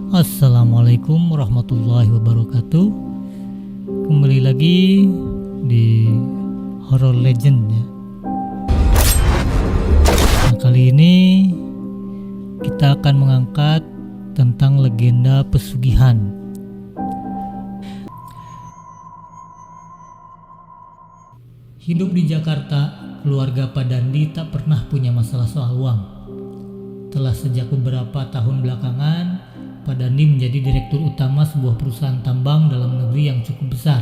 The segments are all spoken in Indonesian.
Assalamualaikum warahmatullahi wabarakatuh. Kembali lagi di Horror Legend ya. Nah, kali ini kita akan mengangkat tentang legenda pesugihan. Hidup di Jakarta, keluarga Pak Dandi tak pernah punya masalah soal uang. Telah sejak beberapa tahun belakangan, Pak Dandi menjadi direktur utama sebuah perusahaan tambang dalam negeri yang cukup besar.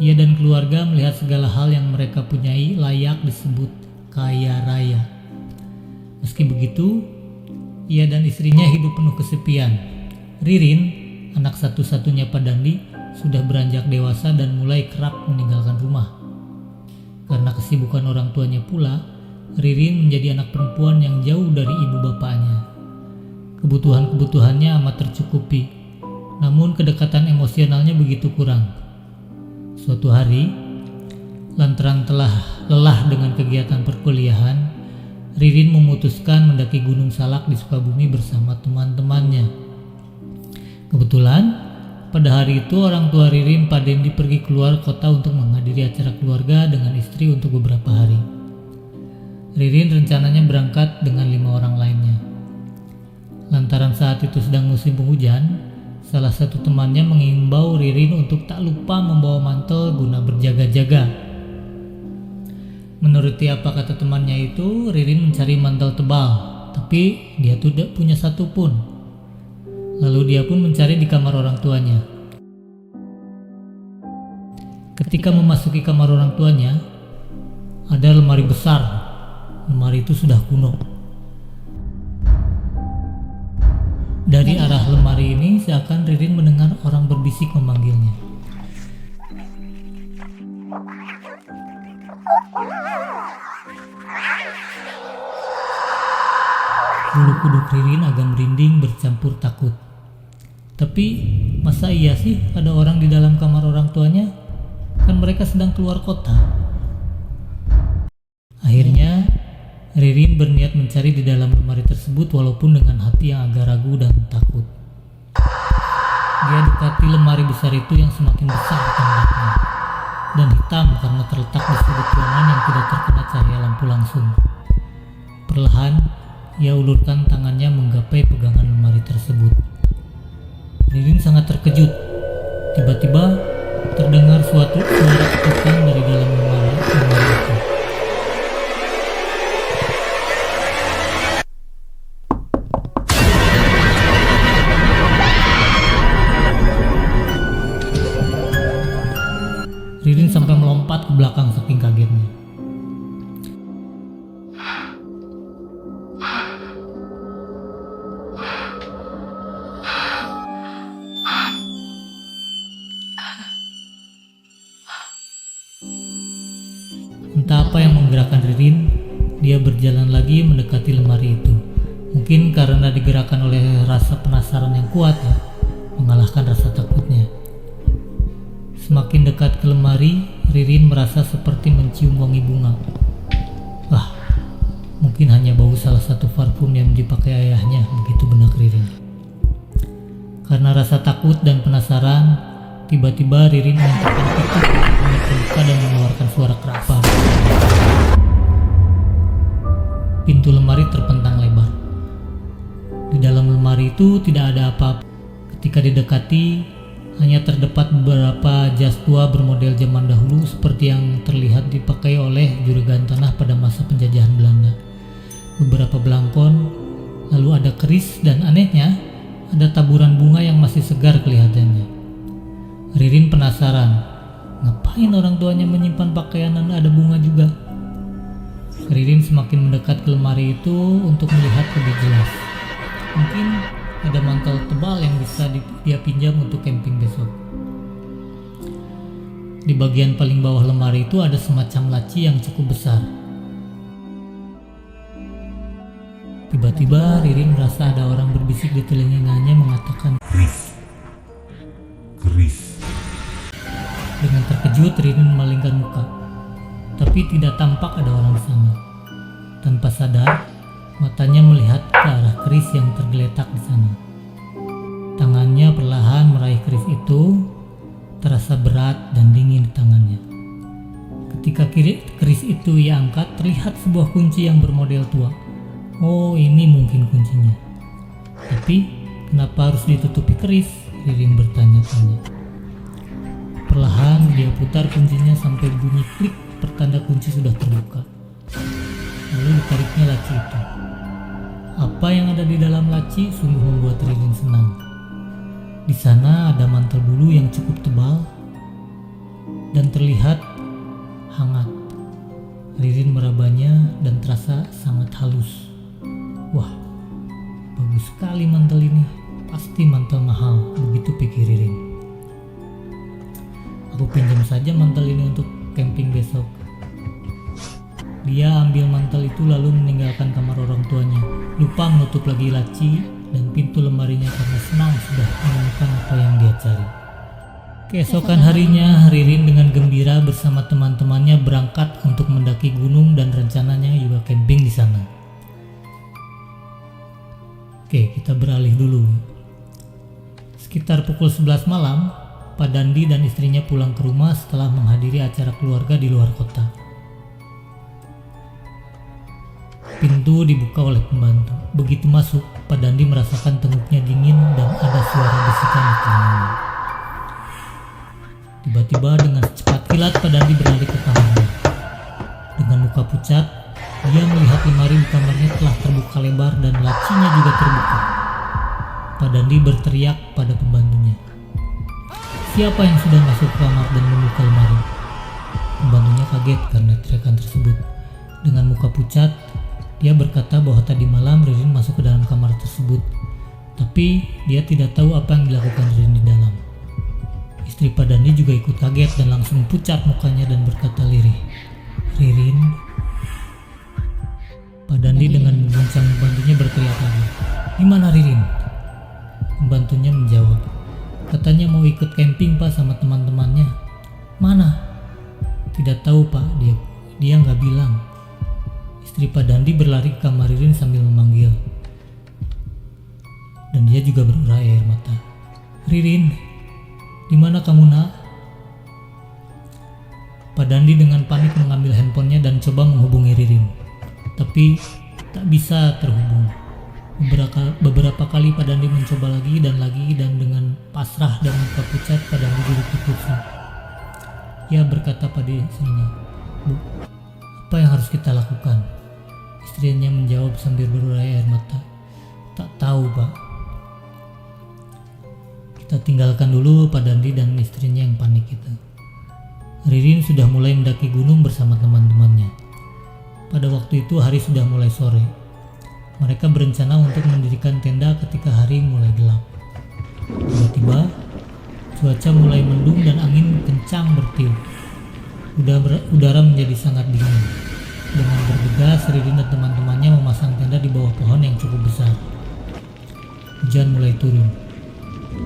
Ia dan keluarga melihat segala hal yang mereka punyai layak disebut kaya raya. Meski begitu, ia dan istrinya hidup penuh kesepian. Ririn, anak satu-satunya Pak Dandi, sudah beranjak dewasa dan mulai kerap meninggalkan rumah. Karena kesibukan orang tuanya pula, Ririn menjadi anak perempuan yang jauh dari ibu bapaknya. Kebutuhan-kebutuhannya amat tercukupi, namun kedekatan emosionalnya begitu kurang. Suatu hari, lantaran telah lelah dengan kegiatan perkuliahan, Ririn memutuskan mendaki Gunung Salak di Sukabumi bersama teman-temannya. Kebetulan, pada hari itu orang tua Ririn, Pak Dendi, pergi keluar kota untuk menghadiri acara keluarga dengan istri untuk beberapa hari. Ririn rencananya berangkat dengan 5 orang lainnya. Lantaran saat itu sedang musim penghujan, salah satu temannya mengimbau Ririn untuk tak lupa membawa mantel guna berjaga-jaga. Menuruti apa kata temannya itu, Ririn mencari mantel tebal, tapi dia tidak punya satu pun. Lalu dia pun mencari di kamar orang tuanya. Ketika memasuki kamar orang tuanya, ada lemari besar. Lemari itu sudah kuno. Dari arah lemari ini seakan Ririn mendengar orang berbisik memanggilnya. Bulu kuduk Ririn agak merinding bercampur takut. Tapi masa iya sih ada orang di dalam kamar orang tuanya? Kan mereka sedang keluar kota. Akhirnya Ririn berniat mencari di dalam lemari tersebut walaupun dengan hati yang agak ragu dan takut. Dia dekati lemari besar itu yang semakin besar tembaknya dan hitam karena terletak di sudut ruangan yang tidak terkena cahaya lampu langsung. Perlahan, ia ulurkan tangannya menggapai pegangan lemari tersebut. Ririn sangat terkejut. Tiba-tiba terdengar suatu suara ketukan dari dalam lemari itu. Ririn sampai melompat ke belakang saking kagetnya. Entah apa yang menggerakkan Ririn, dia berjalan lagi mendekati lemari itu. Mungkin karena digerakkan oleh rasa penasaran yang kuat ya, mengalahkan rasa takutnya. Semakin dekat ke lemari, Ririn merasa seperti mencium wangi bunga. Wah, mungkin hanya bau salah satu parfum yang dipakai ayahnya, begitu benak Ririn. Karena rasa takut dan penasaran, tiba-tiba Ririn menyentuhkan titik terluka dan mengeluarkan suara keras. Pintu lemari terpentang lebar. Di dalam lemari itu tidak ada apa-apa. Ketika didekati, hanya terdapat beberapa jas tua bermodel zaman dahulu seperti yang terlihat dipakai oleh juragan tanah pada masa penjajahan Belanda. Beberapa belangkon, lalu ada keris dan anehnya ada taburan bunga yang masih segar kelihatannya. Ririn penasaran, ngapain orang tuanya menyimpan pakaian dan ada bunga juga? Ririn semakin mendekat ke lemari itu untuk melihat lebih jelas. Mungkin ada mantel tebal yang bisa dia pinjam untuk camping besok. Di bagian paling bawah lemari itu ada semacam laci yang cukup besar. Tiba-tiba Ririn merasa ada orang berbisik di telinganya mengatakan keris. Dengan terkejut Ririn memalingkan muka, tapi tidak tampak ada orang di sana. Tanpa sadar, matanya melihat ke arah keris yang tergeletak di sana. itu terasa berat dan dingin di tangannya. Ketika keris itu ia angkat, terlihat sebuah kunci yang bermodel tua. Oh, ini mungkin kuncinya. Tapi kenapa harus ditutupi keris? Ririn bertanya-tanya. Perlahan dia putar kuncinya sampai bunyi klik, pertanda kunci sudah terbuka. Lalu ditariknya laci itu. Apa yang ada di dalam laci sungguh membuat Ririn senang. Di sana ada mantel bulu yang cukup tebal dan terlihat hangat. Ririn merabanya dan terasa sangat halus. Wah, bagus sekali mantel ini. Pasti mantel mahal, begitu pikir Ririn. Aku pinjam saja mantel ini untuk camping besok. Dia ambil mantel itu lalu meninggalkan kamar orang tuanya, lupa menutup lagi laci dan pintu lemarinya karena senang sudah menemukan apa yang dia cari. Keesokan harinya, Ririn dengan gembira bersama teman-temannya berangkat untuk mendaki gunung dan rencananya juga camping di sana. Oke, kita beralih dulu. Sekitar pukul 11 malam, Pak Dandi dan istrinya pulang ke rumah setelah menghadiri acara keluarga di luar kota. Pintu dibuka oleh pembantu. Begitu masuk, Pak Dandi merasakan tenguknya dingin dan ada suara bisikan di telinganya. Tiba-tiba dengan secepat kilat Pak Dandi berlari ke kamarnya. Dengan muka pucat, dia melihat lemari di kamarnya telah terbuka lebar dan lacinya juga terbuka. Pak Dandi berteriak pada pembantunya. Siapa yang sudah masuk kamar dan membuka lemari? Pembantunya kaget karena teriakan tersebut. Dengan muka pucat, dia berkata bahwa tadi malam Ririn masuk ke dalam kamar tersebut, tapi dia tidak tahu apa yang dilakukan Ririn di dalam. Istri Pak Dandi juga ikut kaget dan langsung pucat mukanya dan berkata lirih, "Ririn." Pak Dandi dengan mengguncang pembantunya berteriak lagi, "Di mana Ririn?" Pembantunya menjawab, "Katanya mau ikut camping Pak sama teman-temannya." "Mana?" "Tidak tahu Pak, dia nggak bilang." Istri Pak Dandi berlari ke kamar Ririn sambil memanggil. Dan dia juga berurai air mata. "Ririn, di mana kamu nak?" Pak Dandi dengan panik mengambil handphonenya dan coba menghubungi Ririn. Tapi tak bisa terhubung. Beberapa kali Pak Dandi mencoba lagi dan dengan pasrah dan muka pucat Pak Dandi duduk di kursi. Ia berkata pada istrinya, "Bu, apa yang harus kita lakukan?" Istrinya menjawab sambil berurai air mata, "Tak tahu Pak." Kita tinggalkan dulu Pak Dandi dan istrinya yang panik itu. Ririn sudah mulai mendaki gunung bersama teman-temannya. Pada waktu itu hari sudah mulai sore. Mereka berencana untuk mendirikan tenda ketika hari mulai gelap. Tiba-tiba cuaca mulai mendung dan angin kencang bertiup. Udara menjadi sangat dingin. Dengan bergegas, Ririn dan teman-temannya memasang tenda di bawah pohon yang cukup besar. Hujan mulai turun,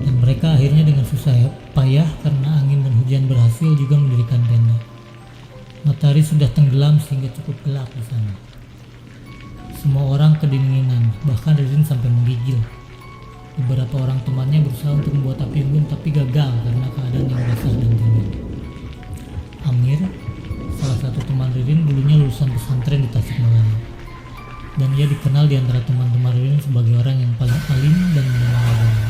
dan mereka akhirnya dengan susah payah karena angin dan hujan berhasil juga mendirikan tenda. Matahari sudah tenggelam sehingga cukup gelap di sana. Semua orang kedinginan, bahkan Ririn sampai menggigil. Beberapa orang temannya berusaha untuk membuat api unggun tapi gagal karena keadaan yang basah dan dingin. Amir, salah satu teman Ririn, dulunya lulusan pesantren di Tasikmalaya, dan ia dikenal di antara teman-teman Ririn sebagai orang yang paling alim dan mengenal agama.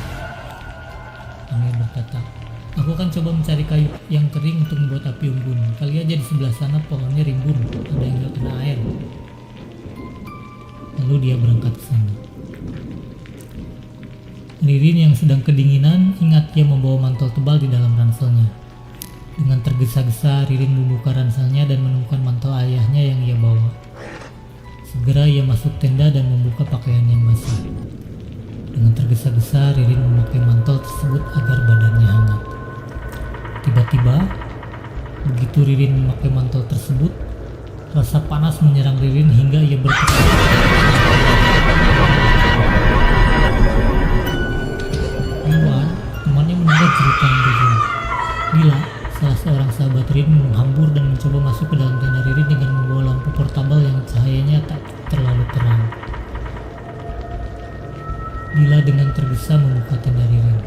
Amir berkata, "Aku akan coba mencari kayu yang kering untuk membuat api unggun. Kali aja di sebelah sana pohonnya rimbun, ada yang gak kena air." Lalu dia berangkat ke sana. Ririn yang sedang kedinginan ingat dia membawa mantel tebal di dalam ranselnya. Dengan tergesa-gesa, Ririn membuka ranselnya dan menemukan mantel ayahnya yang ia bawa. Segera ia masuk tenda dan membuka pakaian yang basah. Dengan tergesa-gesa, Ririn memakai mantel tersebut agar badannya hangat. Tiba-tiba, begitu Ririn memakai mantel tersebut, rasa panas menyerang Ririn hingga ia berteriak. Di luar, temannya mendengar jeritan Ririn. Bila salah seorang sahabat Ririn menghambur dan mencoba masuk ke dalam tenda Ririn dengan membawa lampu portabel yang cahayanya tak terlalu terang. Dila dengan tergesa membuka tenda Ririn.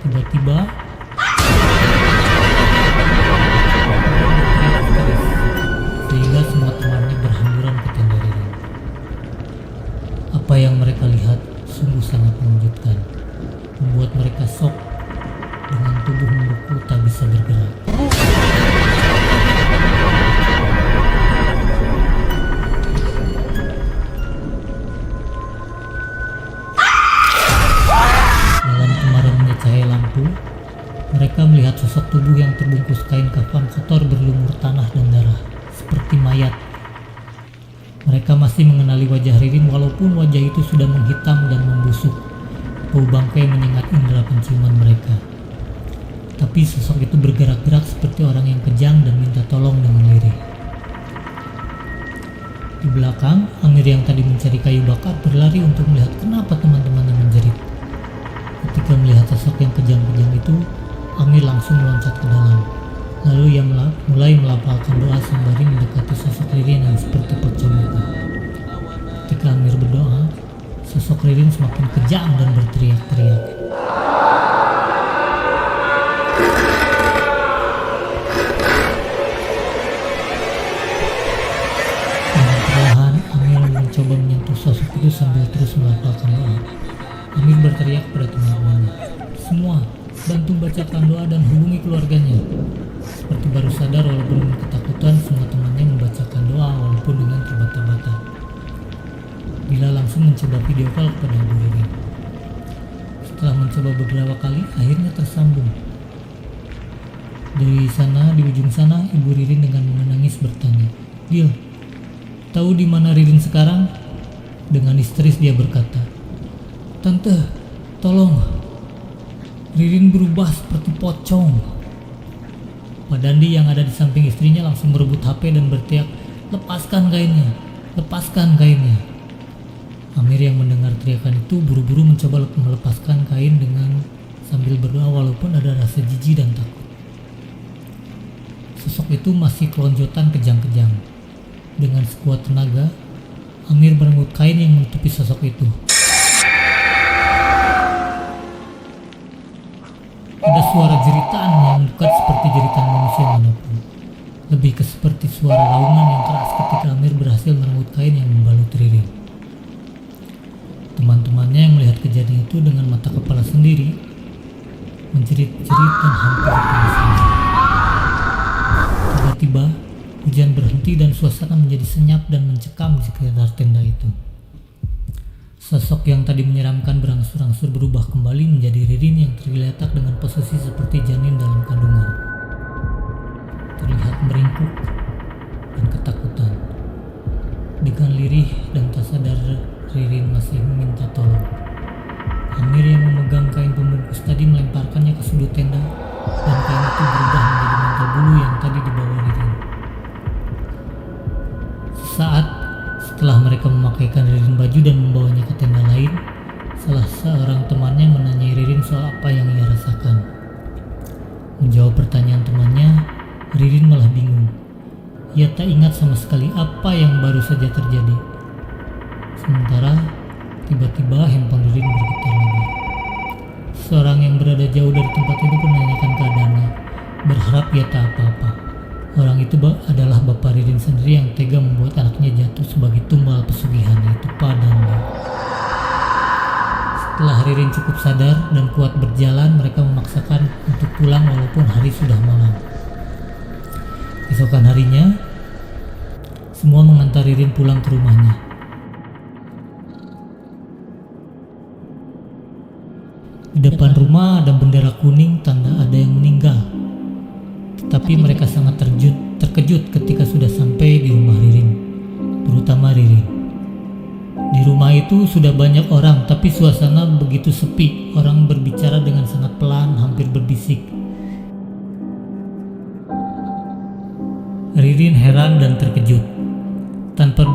Tiba-tiba sehingga semua temannya berhamburan ke tenda Ririn. Apa yang mereka lihat sungguh sangat mengejutkan, membuat mereka shock dengan tubuh membeku tak bisa bergerak. Dalam kemaramnya cahaya lampu, mereka melihat sosok tubuh yang terbungkus kain kafan kotor berlumur tanah dan darah, seperti mayat. Mereka masih mengenali wajah Ririn walaupun wajah itu sudah menghitam dan membusuk. Bau bangkai menyengat indera penciuman mereka. Tapi sosok itu bergerak-gerak seperti orang yang kejang dan minta tolong dengan lirih. Di belakang, Amir yang tadi mencari kayu bakar berlari untuk melihat kenapa teman-temannya menjerit. Ketika melihat sosok yang kejang-kejang itu, Amir langsung meloncat ke dalam. Lalu ia mulai melafalkan doa sembari mendekati sosok Ririn yang seperti pocong itu. Ketika Amir berdoa, sosok Ririn semakin kejam dan berteriak-teriak. Dengan perlahan, Amir mencoba menyentuh sosok itu sambil terus melafalkan doa. Amir berteriak pada teman-temannya, "Semua, bantu bacakan doa dan hubungi keluarganya." Seperti baru sadar walaupun dengan ketakutan, semua temannya membacakan doa walaupun dengan terbata-bata. Bila langsung mencoba video call kepada Ibu Ririn. Setelah mencoba beberapa kali, akhirnya tersambung. Dari sana, di ujung sana, Ibu Ririn dengan menangis bertanya, "Dil, tahu di mana Ririn sekarang?" Dengan histeris dia berkata, "Tante, tolong, Ririn berubah seperti pocong." Pak Dandi yang ada di samping istrinya langsung merebut HP dan berteriak, "Lepaskan kainnya, lepaskan kainnya." Amir yang mendengar teriakan itu buru-buru mencoba melepaskan kain dengan sambil berdoa walaupun ada rasa jijik dan takut. Sosok itu masih kelonjotan kejang-kejang. Dengan sekuat tenaga, Amir merenggut kain yang menutupi sosok itu. Ada suara jeritan yang dekat seperti jeritan manusia manapun. Lebih ke seperti suara raungan yang keras ketika Amir berhasil merenggut kain yang membalut Ririn. Teman-temannya yang melihat kejadian itu dengan mata kepala sendiri, menjerit-jerit dan hampir pingsan. Tiba-tiba, hujan berhenti dan suasana menjadi senyap dan mencekam di sekitar tenda itu. Sosok yang tadi menyeramkan berangsur-angsur berubah kembali menjadi Ririn yang tergeletak dengan posisi seperti janin dalam kandungan. Terlihat meringkuk dan ketakutan. Dengan lirih dan tak sadar, Ririn masih meminta tolong. Amir yang memegang kain pembungkus tadi melemparkannya ke sudut tenda dan kain itu berubah menjadi mantel bulu yang tadi dibawa Ririn. Sesaat setelah mereka memakaikan Ririn baju dan membawanya ke tenda lain, salah seorang temannya menanyai Ririn soal apa yang ia rasakan. Menjawab pertanyaan temannya, Ririn malah bingung. Ia tak ingat sama sekali apa yang baru saja terjadi. Sementara, tiba-tiba handphone Ririn bergetar lagi. Seorang yang berada jauh dari tempat itu pun menanyakan keadaannya, berharap ia tak apa-apa. Orang itu adalah Bapak Ririn sendiri yang tega membuat anaknya jatuh sebagai tumbal pesugihan, yaitu Pak Dandi. Setelah Ririn cukup sadar dan kuat berjalan, mereka memaksakan untuk pulang walaupun hari sudah malam. Keesokan harinya, semua mengantar Ririn pulang ke rumahnya. Di depan rumah ada bendera kuning tanda ada yang meninggal. Tetapi mereka sangat terkejut ketika sudah sampai di rumah Ririn, terutama Ririn. Di rumah itu sudah banyak orang, tapi suasana begitu sepi. Orang berbicara dengan sangat pelan, hampir berbisik. Ririn heran dan terkejut. Tanpa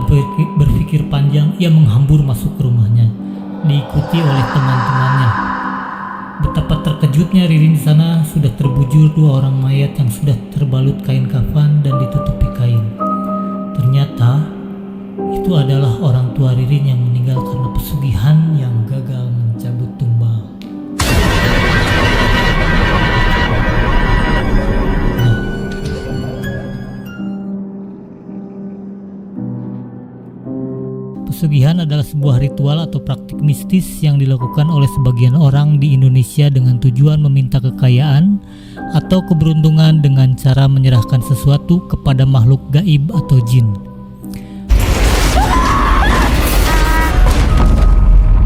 berpikir panjang, ia menghambur masuk ke rumahnya, diikuti oleh teman-temannya. Betapa terkejutnya Ririn di sana sudah terbujur dua orang mayat yang sudah terbalut kain kafan dan ditutupi kain. Ternyata itu adalah orang tua Ririn yang meninggal karena pesugihan yang gagal mencabut tumbal. pesugihan adalah sebuah ritual atau praktik mistis yang dilakukan oleh sebagian orang di Indonesia dengan tujuan meminta kekayaan atau keberuntungan dengan cara menyerahkan sesuatu kepada makhluk gaib atau jin.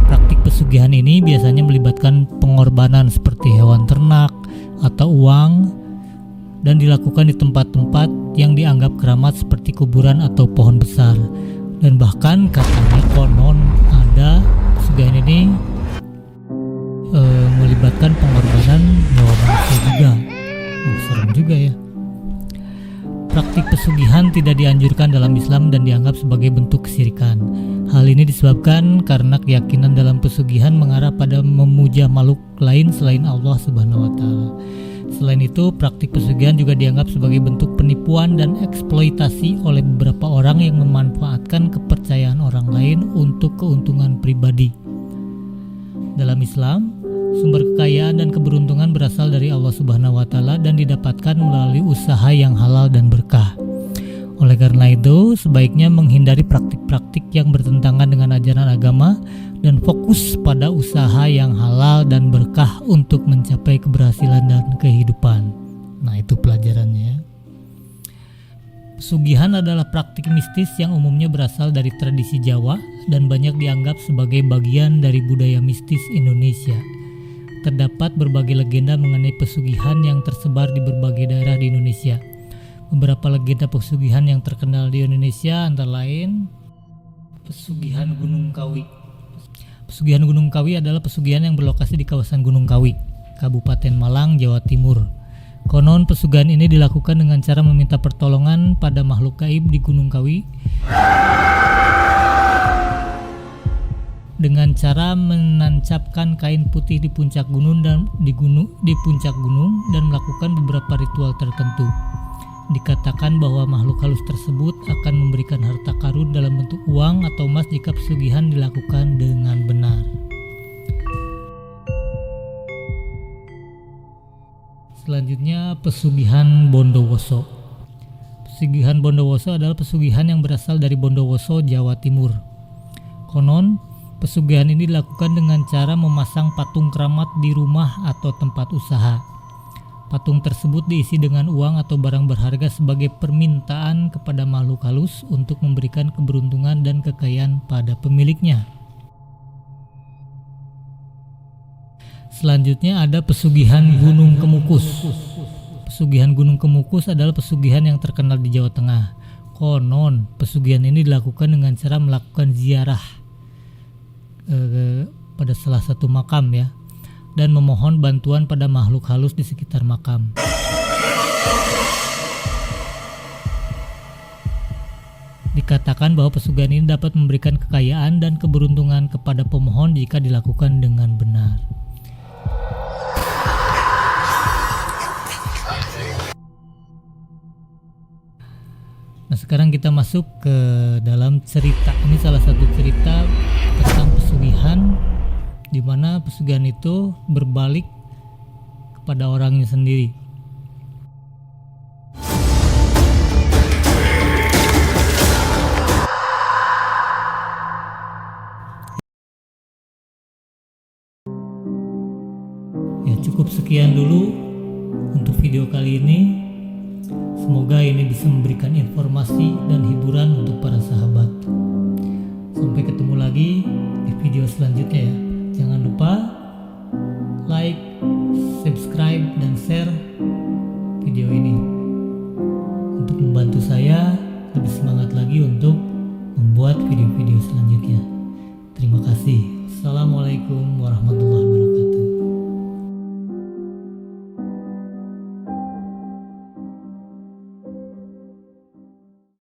Praktik pesugihan ini biasanya melibatkan pengorbanan seperti hewan ternak atau uang dan dilakukan di tempat-tempat yang dianggap keramat seperti kuburan atau pohon besar. Dan bahkan katanya konon ada pesugihan ini melibatkan pengorbanan nyawa manusia juga. Serem juga ya. Praktik pesugihan tidak dianjurkan dalam Islam dan dianggap sebagai bentuk kesyirikan. Hal ini disebabkan karena keyakinan dalam pesugihan mengarah pada memuja makhluk lain selain Allah Subhanahu wa taala. Selain itu, praktik pesugihan juga dianggap sebagai bentuk penipuan dan eksploitasi oleh beberapa orang yang memanfaatkan kepercayaan orang lain untuk keuntungan pribadi. Dalam Islam, sumber kekayaan dan keberuntungan berasal dari Allah Subhanahu wa taala dan didapatkan melalui usaha yang halal dan berkah. Oleh karena itu, sebaiknya menghindari praktik-praktik yang bertentangan dengan ajaran agama dan fokus pada usaha yang halal dan berkah untuk mencapai keberhasilan dan kehidupan. Nah, itu pelajarannya. Pesugihan adalah praktik mistis yang umumnya berasal dari tradisi Jawa dan banyak dianggap sebagai bagian dari budaya mistis Indonesia. Terdapat berbagai legenda mengenai pesugihan yang tersebar di berbagai daerah di Indonesia. Beberapa legenda pesugihan yang terkenal di Indonesia antara lain Pesugihan Gunung Kawi. Pesugihan Gunung Kawi adalah pesugihan yang berlokasi di kawasan Gunung Kawi, Kabupaten Malang, Jawa Timur. Konon pesugihan ini dilakukan dengan cara meminta pertolongan pada makhluk gaib di Gunung Kawi dengan cara menancapkan kain putih di puncak gunung dan melakukan beberapa ritual tertentu. Dikatakan bahwa makhluk halus tersebut akan memberikan harta karun dalam bentuk uang atau emas jika pesugihan dilakukan dengan benar. Selanjutnya, pesugihan Bondowoso. Pesugihan Bondowoso adalah pesugihan yang berasal dari Bondowoso, Jawa Timur. Konon, pesugihan ini dilakukan dengan cara memasang patung keramat di rumah atau tempat usaha. Patung tersebut diisi dengan uang atau barang berharga sebagai permintaan kepada makhluk halus untuk memberikan keberuntungan dan kekayaan pada pemiliknya. Selanjutnya ada pesugihan Gunung Kemukus. Pesugihan Gunung Kemukus adalah pesugihan yang terkenal di Jawa Tengah. Konon, pesugihan ini dilakukan dengan cara melakukan ziarah pada salah satu makam ya, dan memohon bantuan pada makhluk halus di sekitar makam. Dikatakan bahwa pesugihan ini dapat memberikan kekayaan dan keberuntungan kepada pemohon jika dilakukan dengan benar. Nah, sekarang kita masuk ke dalam cerita. Ini salah satu cerita tentang pesugihan, di mana pesugihan itu berbalik kepada orangnya sendiri. Ya, cukup sekian dulu untuk video kali ini. Semoga ini bisa memberikan informasi dan hiburan untuk para sahabat. Sampai ketemu lagi di video selanjutnya ya. Jangan lupa